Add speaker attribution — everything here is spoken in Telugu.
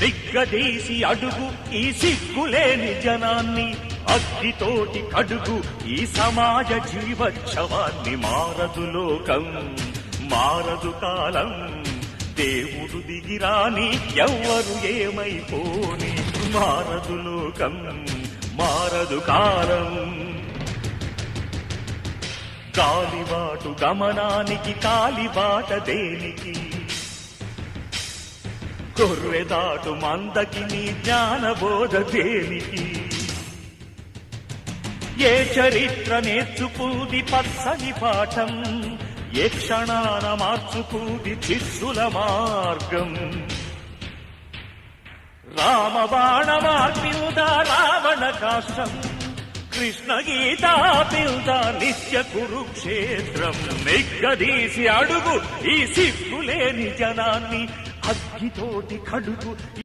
Speaker 1: నిగ్గదీసి అడుగు ఈ సిగ్గులేని జనాన్ని, అగ్నితోటి కడుగు ఈ సమాజ జీవోత్సవాన్ని. మారదు లోకం, మారదు కాలం, దేవుడు దిగిరాని ఎవ్వరు ఏమైపోని. మారదు లోకం, మారదు కాలం. గాలిబాటు గమనానికి కాలిబాట దేనికి, గొర్రెదాటు మందకి నీ జ్ఞానబోధ దేనికి. ఏ చరిత్ర నేర్చుకుంది పచ్చని పాఠం, ఏ క్షణాన మార్చుకుంది శిష్యుల మార్గం. రామబాణమార్పిల్దా రావణ కాష్టం, కృష్ణ గీతా పిల్దా నిత్య కురుక్షేత్రం. నిగ్గదీసి అడుగు ఈ సిగ్గులేని జనాన్ని, అగ్గితోటి కడుగు